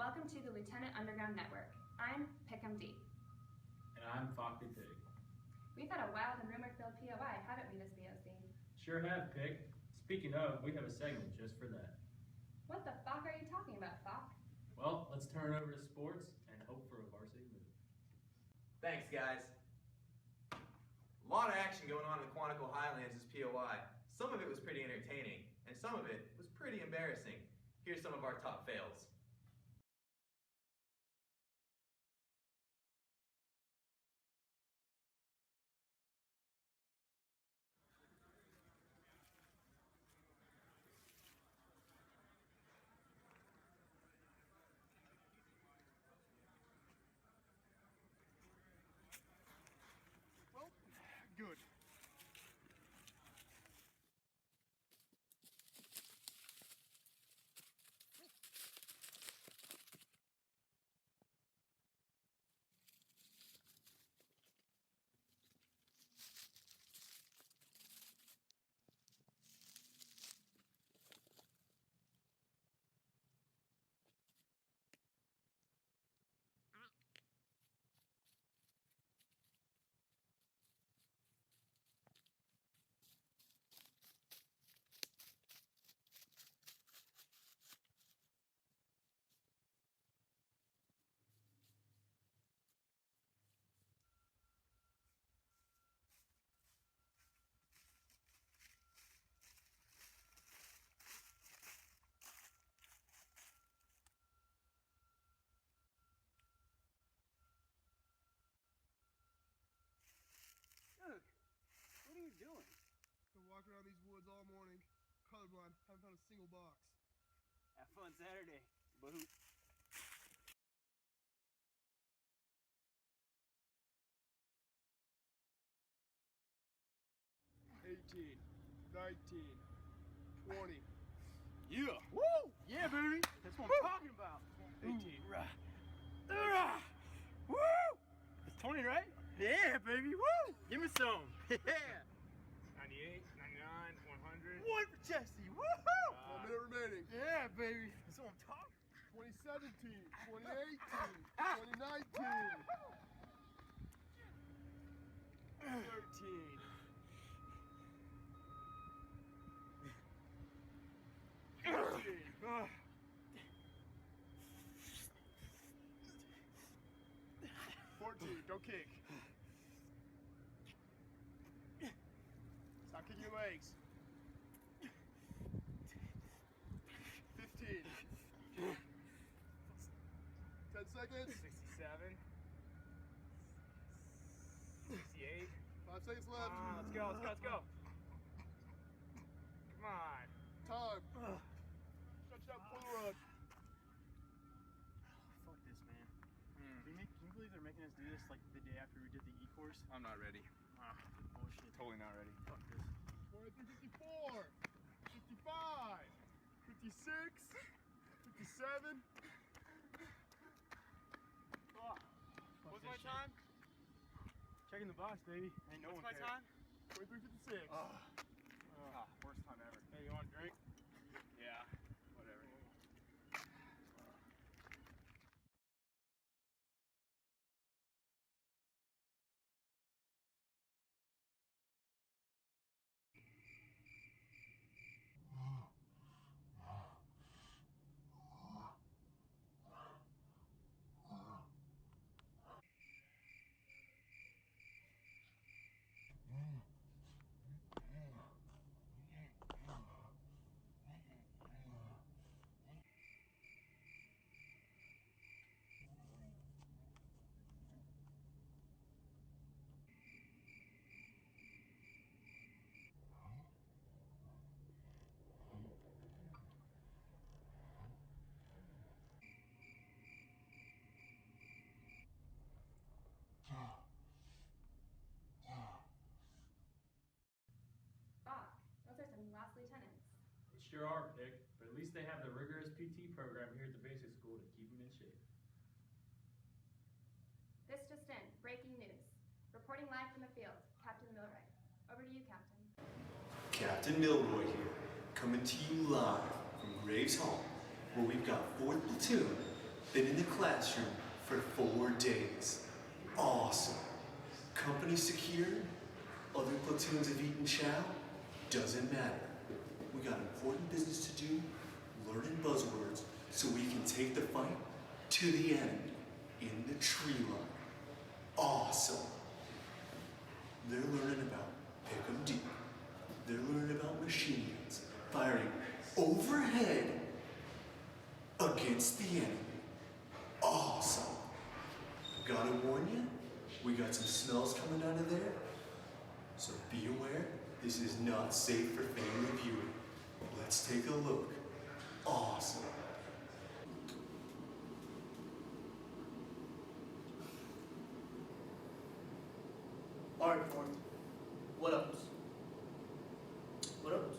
welcome to the Lieutenant Underground Network. I'm Pick'em-D. And I'm Fock the Pig. We've had a wild and rumor-filled POI, haven't we, this VOC? Sure have, Pig. Speaking of, we have a segment just for that. What the fuck are you talking about, Fock? Well, let's turn it over to sports and hope for a varsity move. Thanks, guys. A lot of action going on in the Quantico Highlands this POI. Some of it was pretty entertaining, and some of it was pretty embarrassing. Here's some of our top fails. Well, good. Doug, what are you doing? Been walking around these woods all morning. Colorblind, haven't found a single box. Have fun Saturday, boot. 18, 19, 20, Yeah! Woo! Yeah, baby! That's what I'm talking about. 18. Woo! It's 20, right? Yeah, baby! Woo! Give me some! Yeah! 98, 99, 100. One for Jesse! Woohoo! 1 minute remaining. Yeah, baby! That's what I'm talking 2017, 2018, 2019. 13. 15. 14, don't kick. Stop kicking your legs. 15. 10 seconds. 67. 68. 5 seconds left. Let's go, let's go. Come on. Time. Stretch that pull run. Fuck this, man. Can you believe they're making us do this like the day after we did the E-course? I'm not ready. Bullshit. Totally not ready. Fuck this. 23, 54, 55, 56, 57. What's my time? Checking the box, baby. Ain't no What's one my cares. time? 23, 56. Worst time ever. Hey, you want a drink? Yeah, whatever. Fock, those are some lost lieutenants. They sure are, Pig, but at least they have the rigorous PT program here at the basic school to keep them in shape. This just in, breaking news. Reporting live from the field, Captain Milroy. Over to you, Captain. Captain Milroy here, coming to you live from Graves Hall, where we've got 4th Platoon Been in the classroom for 4 days. Awesome. Company secured? Other platoons have eaten chow? Doesn't matter. We got important business to do, learning buzzwords, so we can take the fight to the enemy in the tree line. Awesome. They're learning about pick 'em deep. They're learning about machine guns firing overhead against the enemy. Awesome. Gotta warn you, we got some smells coming out of there. So be aware, this is not safe for family viewing. Let's take a look. Awesome. Alright, Ford. What else? What else?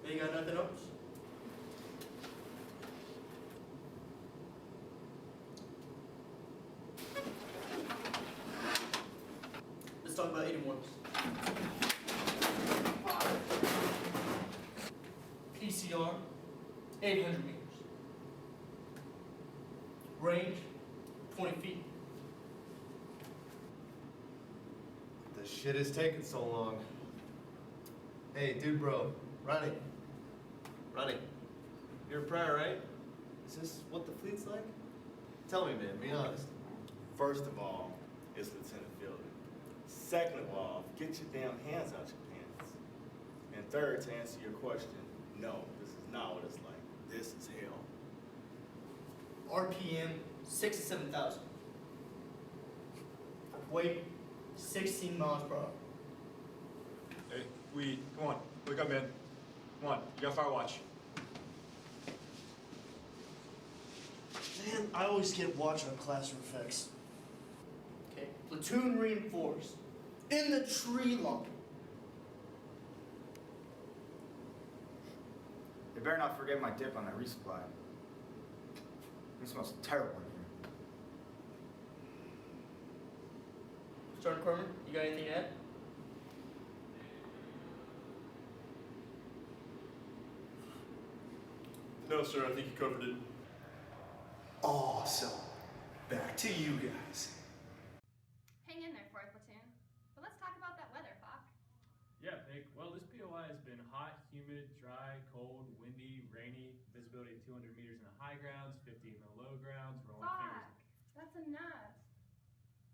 You ain't got nothing else? Let's talk about 80 worms. PCR, 800 meters. Range, 20 feet. The shit is taking so long. Hey, dude, bro, Ronnie. You're a prior, right? Is this what the fleet's like? Tell me, man, be honest. First of all, it's Lieutenant Fielder. Second of all, get your damn hands out your pants. And third, to answer your question, no, this is not what it's like. This is hell. RPM 67,000. Weight 16 miles per hour. Hey, we, come on, wake up, man. Come on, you got fire watch. Man, I always get watch on classroom effects. Okay, platoon reinforced. In the tree line. They better not forget my dip on that resupply. It smells terrible in here. Sergeant Corman, you got anything to add? No, sir, I think you covered it. Awesome. Back to you guys. Hang in there, 4th Platoon. But let's talk about that weather, Fock. Yeah, Pig. Well, this POI has been hot, humid, dry, cold, windy, rainy, visibility 200 meters in the high grounds, 50 in the low grounds, rolling Fock, fingers. that's enough.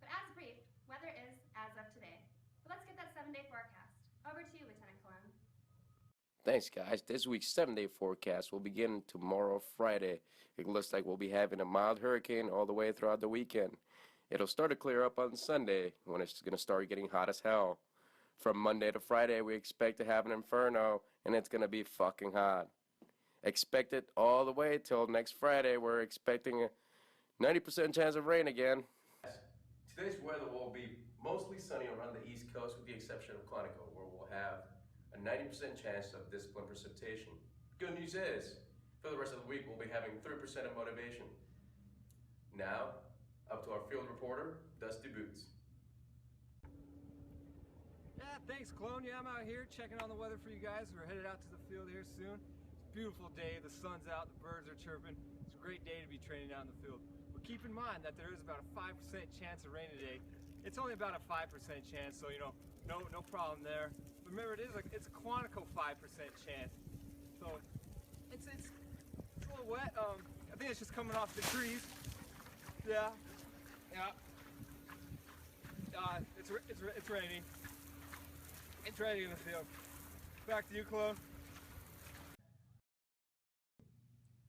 But as briefed, weather is as of today. But let's get that 7-day forecast. Over to you, Lieutenant Cologne. Thanks, guys. This week's 7-day forecast will begin tomorrow, Friday. It looks like we'll be having a mild hurricane all the way throughout the weekend. It'll start to clear up on Sunday when it's going to start getting hot as hell. From Monday to Friday, we expect to have an inferno, and it's going to be fucking hot. Expect it all the way till next Friday. We're expecting a 90% chance of rain again. Today's weather will be mostly sunny around the East Coast with the exception of Quantico, where we'll have a 90% chance of disciplined precipitation. Good news is, for the rest of the week, we'll be having 3% of motivation. Now, up to our field reporter, Dusty Boots. Yeah, thanks, Clone. Yeah, I'm out here checking on the weather for you guys. We're headed out to the field here soon. It's a beautiful day. The sun's out. The birds are chirping. It's a great day to be training out in the field. But keep in mind that there is about a 5% chance of rain today. It's only about a 5% chance, so, you know, no problem there. But remember, it's a Quantico 5% chance. So it's a little wet. I think it's just coming off the trees. Yeah. It's raining. It's raining in the field. Back to you, Clone.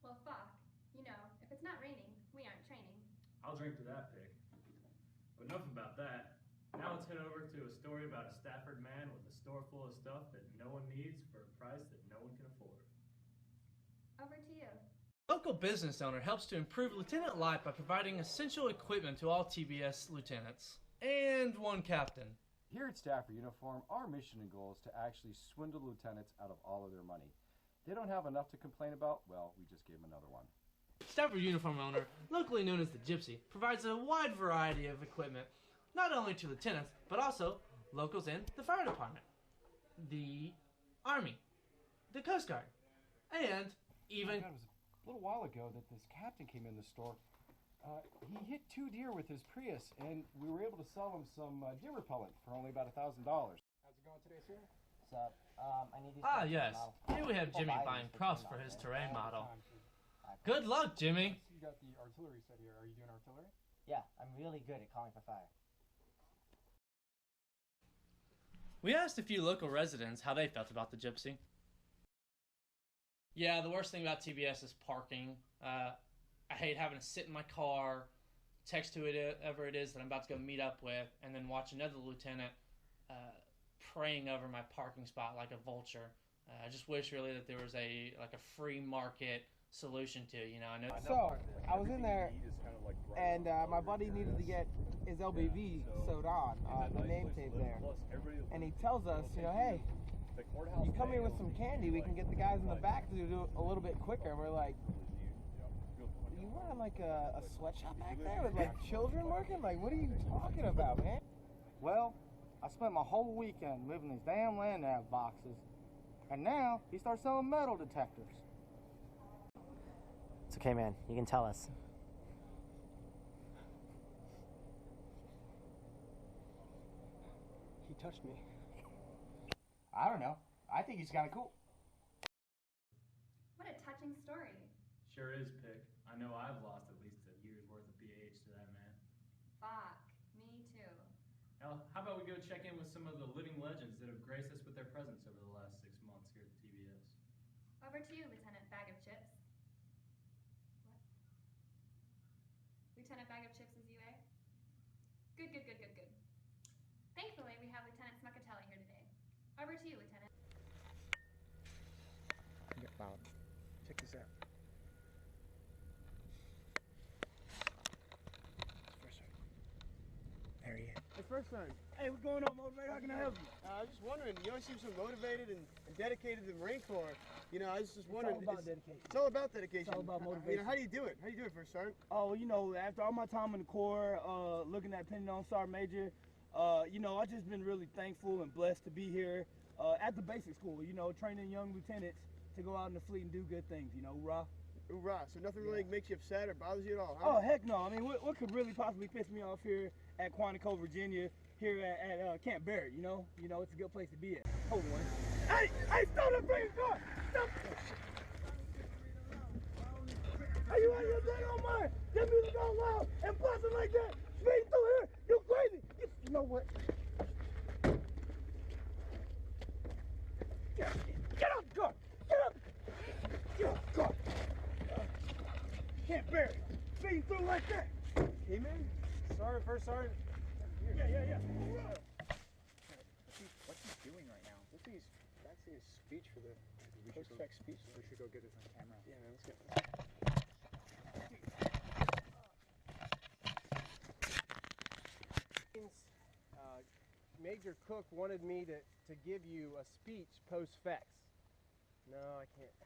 Well, Fock, you know, if it's not raining, we aren't training. I'll drink to that, Pig. But enough about that. Now let's head over to a story about a Stafford man with a store full of stuff that no one needs for a price that no one can afford. Over to you. Local business owner helps to improve lieutenant life by providing essential equipment to all TBS lieutenants. And one captain. Here at Stafford Uniform, our mission and goal is to actually swindle lieutenants out of all of their money. They don't have enough to complain about, well, we just gave them another one. Stafford Uniform owner, locally known as the Gypsy, provides a wide variety of equipment, not only to lieutenants, but also locals in the fire department, the Army, the Coast Guard, and even a little while ago that this captain came in the store. He hit 2 deer with his Prius, and we were able to sell him some deer repellent for only about $1,000. How's it going today, sir? What's up? I need these. Yes. Here we have Jimmy buying props for his terrain model. Good luck, Jimmy. You got the artillery set here. Are you doing artillery? Yeah, I'm really good at calling for fire. We asked a few local residents how they felt about the Gypsy. Yeah, the worst thing about TBS is parking. I hate having to sit in my car, text whoever it is that I'm about to go meet up with, and then watch another lieutenant praying over my parking spot like a vulture. I just wish really that there was a free market solution to it, you know. So I was in there, and my buddy needed to get his LBV sewed on, the name tape there, and he tells us, you know, hey, you come here with some candy, we can get the guys in the back to do a little bit quicker. And we're like, you running like a sweatshop back there with like children working? Like, what are you talking about, man? Well, I spent my whole weekend living in these damn land nav boxes, and now he starts selling metal detectors. It's okay, man. You can tell us. He touched me. I don't know. I think he's kind of cool. What a touching story. Sure is, Pick. I know I've lost at least a year's worth of BH to that man. Fuck, me too. Now, how about we go check in with some of the living legends that have graced us with their presence over the last 6 months here at TBS. Over to you, Lieutenant Bag of Chips. What? Lieutenant Bag of Chips is you, eh? Good. Thankfully, we have Lieutenant Smuckatelli here today. Over to you, Lieutenant. Check this out. First sergeant. There he is. Hey, First Sergeant. Hey, what's going on, Motivator? How can I help you? I was just wondering, you always seem so motivated and dedicated to the Marine Corps. You know, I was just wondering. It's all about dedication. It's all about dedication. It's all about motivation. You know, how do you do it? How do you do it, First Sergeant? Oh, you know, after all my time in the Corps, looking at Penny on Sergeant Major, you know, I've just been really thankful and blessed to be here at the basic school, you know, training young lieutenants to go out in the fleet and do good things, you know, hoorah. Hoorah. So nothing really makes you upset or bothers you at all, huh? Oh, heck no. I mean, what could really possibly piss me off here at Quantico, Virginia, here at Camp Barrett, you know? You know, it's a good place to be at. Hold on. Hey, stop that freaking car! Stop! Are you out of your daggone mind? That music all loud and blasting like that, speeding through here, you crazy! You know what? Get out the car! Get out the car! Can't bear it. Speeding through like that. Hey, man. Sergeant, First Sergeant. Yeah. What's he doing right now? That's his speech for the post-fact speech. We should go get this on camera. Yeah, man, let's get this. Major Cook wanted me to give you a speech post-facts. No, I can't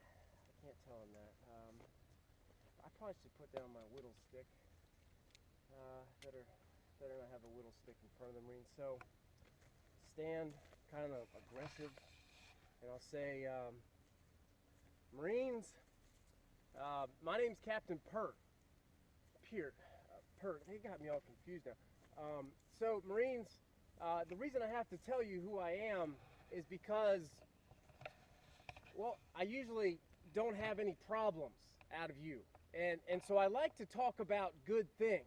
tell him that. I probably should put down my whittle stick. Better not have a whittle stick in front of the Marines. So, stand kind of aggressive, and I'll say, Marines, my name's Captain Pert. Pert. They got me all confused now. So, Marines, the reason I have to tell you who I am is because, well, I usually don't have any problems out of you. And so I like to talk about good things.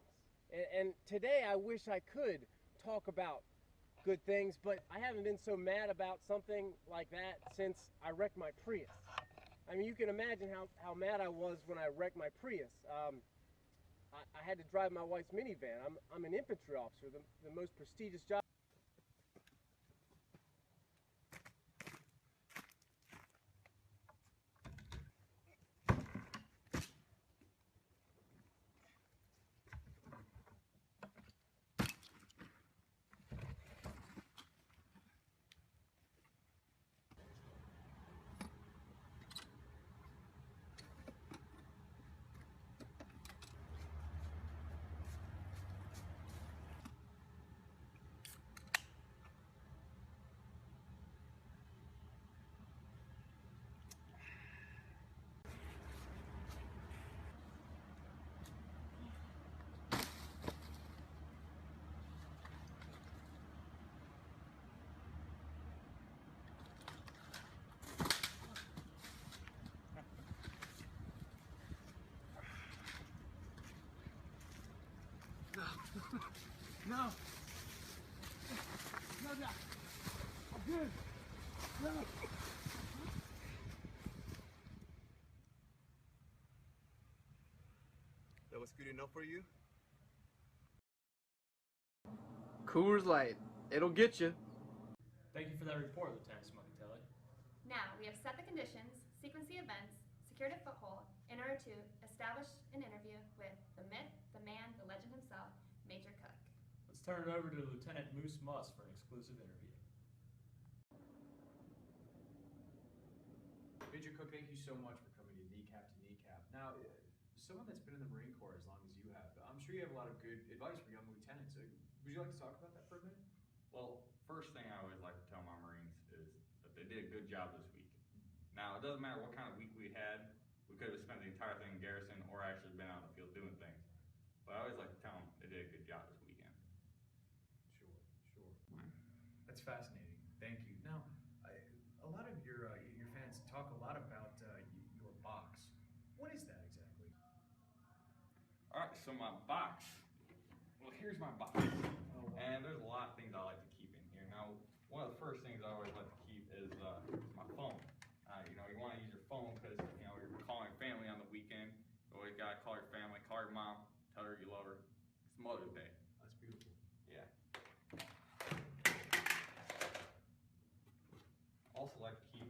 And today I wish I could talk about good things, but I haven't been so mad about something like that since I wrecked my Prius. I mean, you can imagine how mad I was when I wrecked my Prius. I had to drive my wife's minivan. I'm an infantry officer, the most prestigious job. No. No, Doc. I'm good. No. That was good enough for you? Coors Light. It'll get you. Thank you for that report, Lieutenant Smuckatelli. Now, we have set the conditions, sequenced the events, secured a foothold in order to establish an interview with the myth, the man, the legend himself, Major Cook. Let's turn it over to Lieutenant Moose Muss for an exclusive interview. Major Cook, thank you so much for coming to Kneecap to Kneecap. Now, someone that's been in the Marine Corps as long as you have, I'm sure you have a lot of good advice for young lieutenants. Would you like to talk about that for a minute? Well, first thing I always like to tell my Marines is that they did a good job this week. Now, it doesn't matter what kind of week we had. We could have spent the entire thing in garrison or actually been out in the field doing things. But I always like to tell them they did a good job this weekend. Sure. That's fascinating. Thank you. Now, a lot of your fans talk a lot about your box. What is that exactly? All right, so my box. Well, here's my box. And there's a lot of things I like to keep in here. Now, one of the first things I always like to keep is my phone. You want to use your phone because, you're calling family on the weekend. You always got to call your family, call your mom, tell her you love her. It's Mother's Day. That's beautiful. Yeah. Also like to keep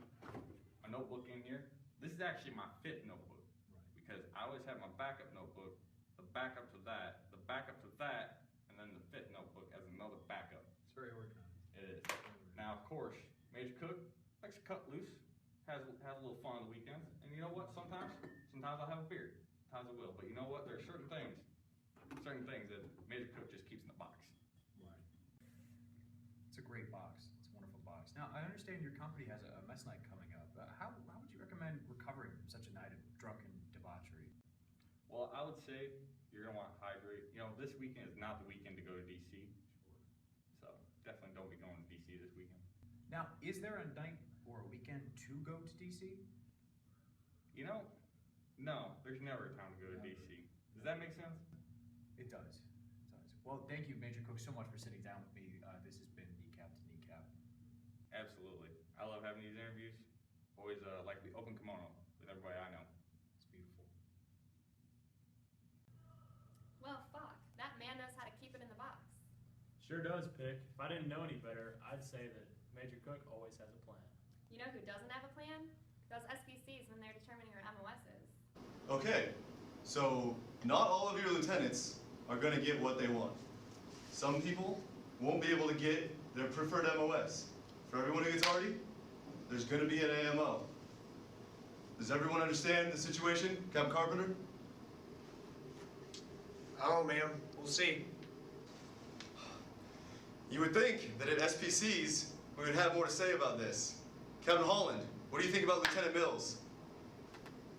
my notebook in here. This is actually my fit notebook. Because I always have my backup notebook, the backup to that, the backup to that, and then the fit notebook as another backup. It's very organized. It is. Now, of course, Major Cook likes to cut loose, has a little fun on the weekends, and you know what? Sometimes I'll have a beer. Sometimes I will. But you know what? There are certain things that Major Cook just keeps in the box. Right. It's a great box. It's a wonderful box. Now, I understand your company has a mess night coming up. How would you recommend recovering from such a night of drunken debauchery? Well, I would say you're going to want to hydrate. This weekend is not the weekend to go to D.C. So definitely don't be going to D.C. this weekend. Now, is there a night or a weekend to go to D.C.? No, there's never a time to go to D.C. Does that make sense? It does. Well, thank you, Major Cook, so much for sitting down with me. This has been Kneecap to Kneecap. Absolutely. I love having these interviews. Always like the open kimono with everybody I know. It's beautiful. Well, fuck. That man knows how to keep it in the box. Sure does, Pick. If I didn't know any better, I'd say that Major Cook always has a plan. You know who doesn't have a plan? Those SBCs when they're determining your MOSs. Okay, so not all of your lieutenants are going to get what they want. Some people won't be able to get their preferred MOS. For everyone who gets Artie, there's going to be an AMO. Does everyone understand the situation, Captain Carpenter? Oh, ma'am. We'll see. You would think that at SPCs, we would have more to say about this. Captain Holland, what do you think about Lieutenant Mills?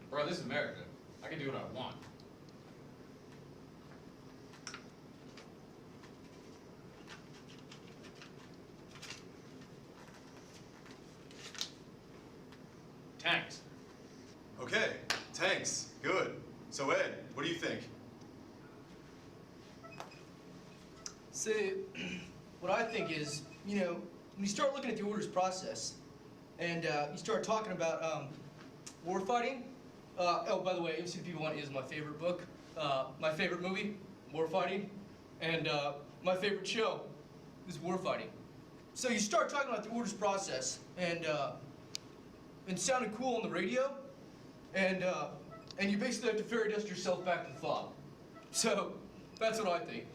Bro, this is America. I can do what I want. Tanks. Okay, tanks. Good. So Ed, what do you think? See, what I think is, when you start looking at the orders process, and you start talking about war fighting. Oh, by the way, MCP 1 is my favorite book, my favorite movie, war fighting, and my favorite show is war fighting. So you start talking about the orders process, and it sounded cool on the radio, and you basically have to fairy dust yourself back to the fob. So that's what I think.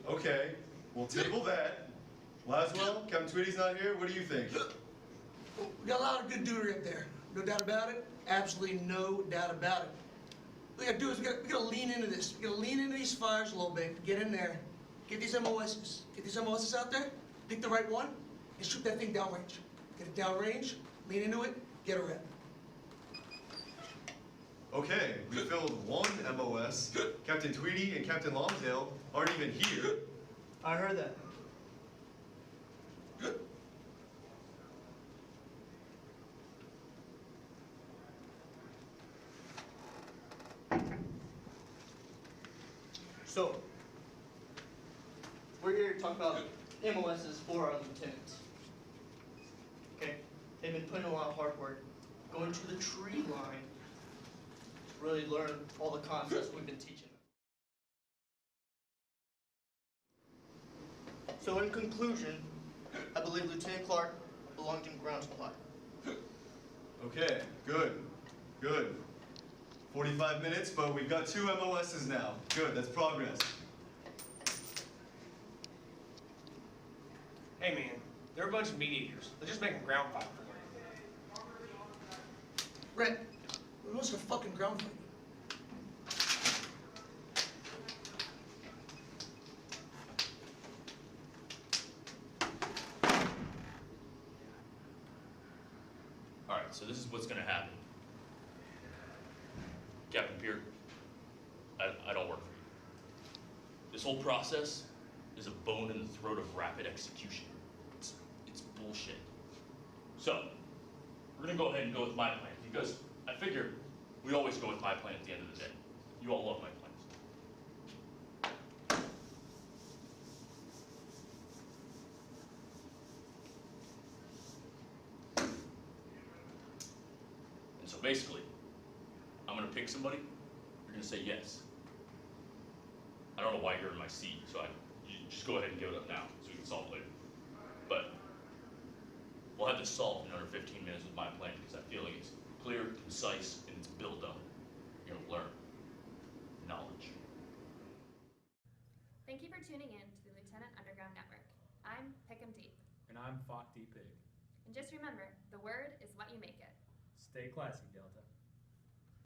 Okay, we'll table that. Laswell, Captain Tweedy's not here. What do you think? We got a lot of good duty up there. No doubt about it. Absolutely no doubt about it. What we gotta do is we gotta lean into this. We gotta lean into these fires a little bit. Get in there. Get these MOSs. Get these MOSs out there. Pick the right one and shoot that thing downrange. Get it downrange. Lean into it. Get a rep. Okay, we filled one MOS. Captain Tweedy and Captain Lonsdale aren't even here. I heard that. So, we're here to talk about MOSs for our lieutenants. Okay? They've been putting in a lot of hard work, going to the tree line to really learn all the concepts we've been teaching them. So in conclusion, I believe Lieutenant Clark belonged in ground supply. Okay, good, good. 45 minutes, but we've got 2 MOSs now. Good, that's progress. Hey man, they're a bunch of meat eaters. They're just making ground fight for you. Red, what's your fucking ground fight? Alright, so this is what's gonna happen. Captain Peart, I don't work for you. This whole process is a bone in the throat of rapid execution. It's bullshit. So, we're gonna go ahead and go with my plan, because I figure we always go with my plan at the end of the day. You all love my plans. And so basically, I'm gonna pick somebody, you're gonna say yes. I don't know why you're in my seat, so you just go ahead and give it up now, so we can solve it later. But we'll have this solved in under 15 minutes with my plan, because I feel like it's clear, concise, and it's built up. You're gonna learn knowledge. Thank you for tuning in to the Lieutenant Underground Network. I'm Pick'em Deep. And I'm Fok D Pig. And just remember, the word is what you make it. Stay classy, Delta.